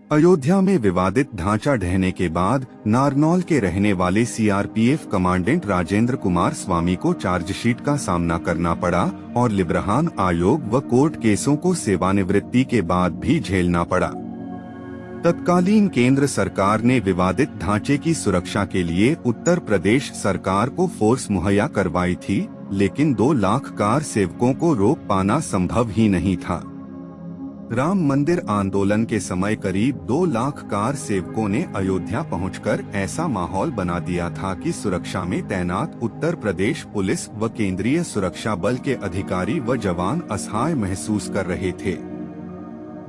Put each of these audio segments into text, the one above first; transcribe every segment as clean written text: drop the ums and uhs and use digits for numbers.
अयोध्या में विवादित ढांचा ढहने के बाद नारनौल के रहने वाले सीआरपीएफ कमांडेंट राजेंद्र कुमार स्वामी को चार्जशीट का सामना करना पड़ा और लिब्रहान आयोग व कोर्ट केसों को सेवानिवृत्ति के बाद भी झेलना पड़ा। तत्कालीन केंद्र सरकार ने विवादित ढांचे की सुरक्षा के लिए उत्तर प्रदेश सरकार को फोर्स मुहैया करवाई थी, लेकिन 2 लाख कार सेवकों को रोक पाना संभव ही नहीं था। राम मंदिर आंदोलन के समय करीब 2 लाख कार सेवकों ने अयोध्या पहुंचकर ऐसा माहौल बना दिया था कि सुरक्षा में तैनात उत्तर प्रदेश पुलिस व केंद्रीय सुरक्षा बल के अधिकारी व जवान असहाय महसूस कर रहे थे।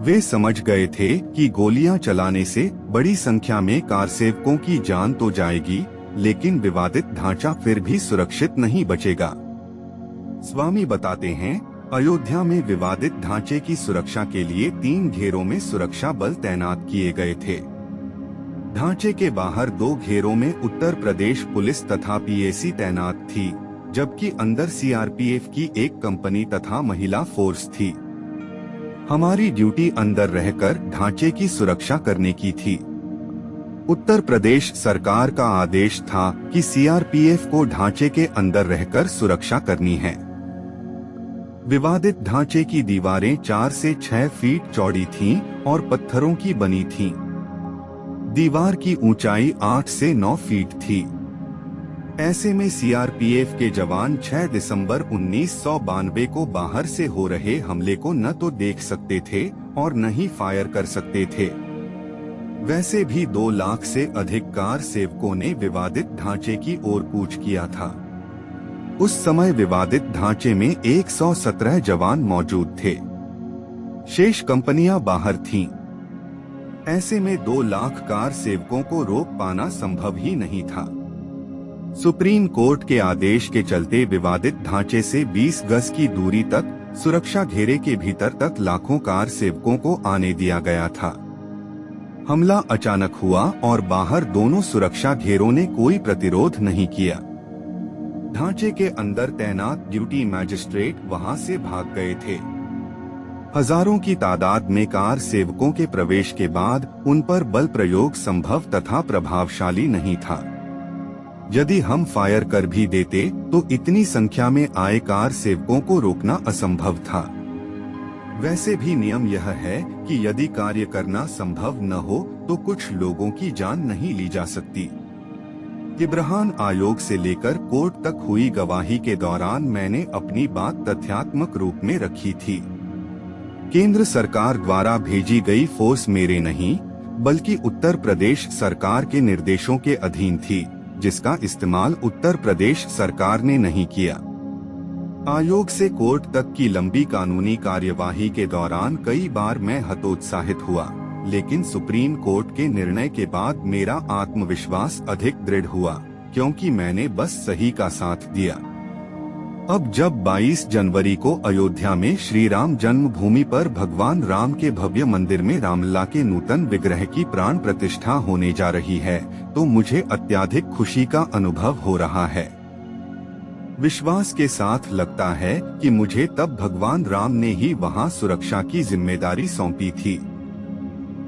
वे समझ गए थे कि गोलियां चलाने से बड़ी संख्या में कार सेवकों की जान तो जाएगी, लेकिन विवादित ढांचा फिर भी सुरक्षित नहीं बचेगा। स्वामी बताते हैं, अयोध्या में विवादित ढांचे की सुरक्षा के लिए 3 घेरों में सुरक्षा बल तैनात किए गए थे। ढांचे के बाहर 2 घेरों में उत्तर प्रदेश पुलिस तथा पीएसी तैनात थी, जबकि अंदर सीआरपीएफ की एक कंपनी तथा महिला फोर्स थी। हमारी ड्यूटी अंदर रहकर ढांचे की सुरक्षा करने की थी। उत्तर प्रदेश सरकार का आदेश था कि सीआरपीएफ को ढांचे के अंदर रहकर सुरक्षा करनी है। विवादित ढांचे की दीवारें 4 से 6 फीट चौड़ी थीं और पत्थरों की बनी थीं। दीवार की ऊंचाई 8 से 9 फीट थी। ऐसे में सीआरपीएफ के जवान 6 दिसंबर 1992 को बाहर से हो रहे हमले को न तो देख सकते थे और न ही फायर कर सकते थे। वैसे भी 2 लाख से अधिक कार सेवकों ने विवादित ढांचे की ओर कूच किया था। उस समय विवादित ढांचे में 117 जवान मौजूद थे। शेष कंपनियां बाहर थीं। ऐसे में 2 लाख कार सेवकों को रोक पाना संभव ही नहीं था। सुप्रीम कोर्ट के आदेश के चलते विवादित ढांचे से 20 गज की दूरी तक सुरक्षा घेरे के भीतर तक लाखों कार सेवकों को आने दिया गया था। हमला अचानक हुआ और बाहर दोनों सुरक्षा घेरों ने कोई प्रतिरोध नहीं किया। ढांचे के अंदर तैनात ड्यूटी मैजिस्ट्रेट वहां से भाग गए थे। हजारों की तादाद में कार सेवकों के प्रवेश के बाद उन पर बल प्रयोग संभव तथा प्रभावशाली नहीं था। यदि हम फायर कर भी देते तो इतनी संख्या में आए कार सेवकों को रोकना असंभव था। वैसे भी नियम यह है कि यदि कार्य करना संभव न हो तो कुछ लोगों की जान नहीं ली जा सकती। लिब्रहान आयोग से लेकर कोर्ट तक हुई गवाही के दौरान मैंने अपनी बात तथ्यात्मक रूप में रखी थी। केंद्र सरकार द्वारा भेजी गई फोर्स मेरे नहीं बल्कि उत्तर प्रदेश सरकार के निर्देशों के अधीन थी, जिसका इस्तेमाल उत्तर प्रदेश सरकार ने नहीं किया। आयोग से कोर्ट तक की लंबी कानूनी कार्यवाही के दौरान कई बार मैं हतोत्साहित हुआ, लेकिन सुप्रीम कोर्ट के निर्णय के बाद मेरा आत्मविश्वास अधिक दृढ़ हुआ, क्योंकि मैंने बस सही का साथ दिया। अब जब 22 जनवरी को अयोध्या में श्री राम जन्मभूमि पर भगवान राम के भव्य मंदिर में रामलला के नूतन विग्रह की प्राण प्रतिष्ठा होने जा रही है, तो मुझे अत्यधिक खुशी का अनुभव हो रहा है। विश्वास के साथ लगता है कि मुझे तब भगवान राम ने ही वहां सुरक्षा की जिम्मेदारी सौंपी थी।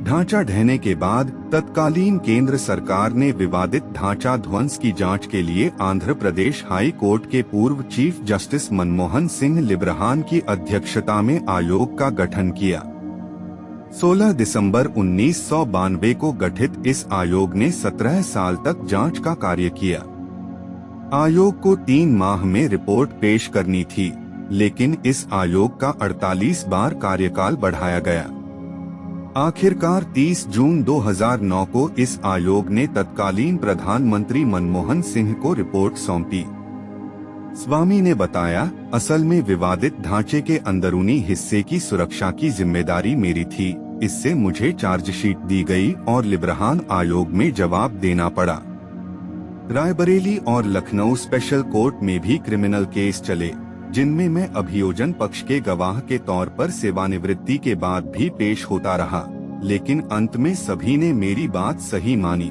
ढांचा ढहने के बाद तत्कालीन केंद्र सरकार ने विवादित ढांचा ध्वंस की जांच के लिए आंध्र प्रदेश हाई कोर्ट के पूर्व चीफ जस्टिस मनमोहन सिंह लिब्रहान की अध्यक्षता में आयोग का गठन किया। 16 दिसंबर 1992 को गठित इस आयोग ने 17 साल तक जांच का कार्य किया। आयोग को 3 माह में रिपोर्ट पेश करनी थी, लेकिन इस आयोग का 48 बार कार्यकाल बढ़ाया गया। आखिरकार 30 जून 2009 को इस आयोग ने तत्कालीन प्रधानमंत्री मनमोहन सिंह को रिपोर्ट सौंपी। स्वामी ने बताया, असल में विवादित ढांचे के अंदरूनी हिस्से की सुरक्षा की जिम्मेदारी मेरी थी। इससे मुझे चार्जशीट दी गई और लिब्रहान आयोग में जवाब देना पड़ा। रायबरेली और लखनऊ स्पेशल कोर्ट में भी क्रिमिनल केस चले, जिनमें मैं अभियोजन पक्ष के गवाह के तौर पर सेवानिवृत्ति के बाद भी पेश होता रहा, लेकिन अंत में सभी ने मेरी बात सही मानी।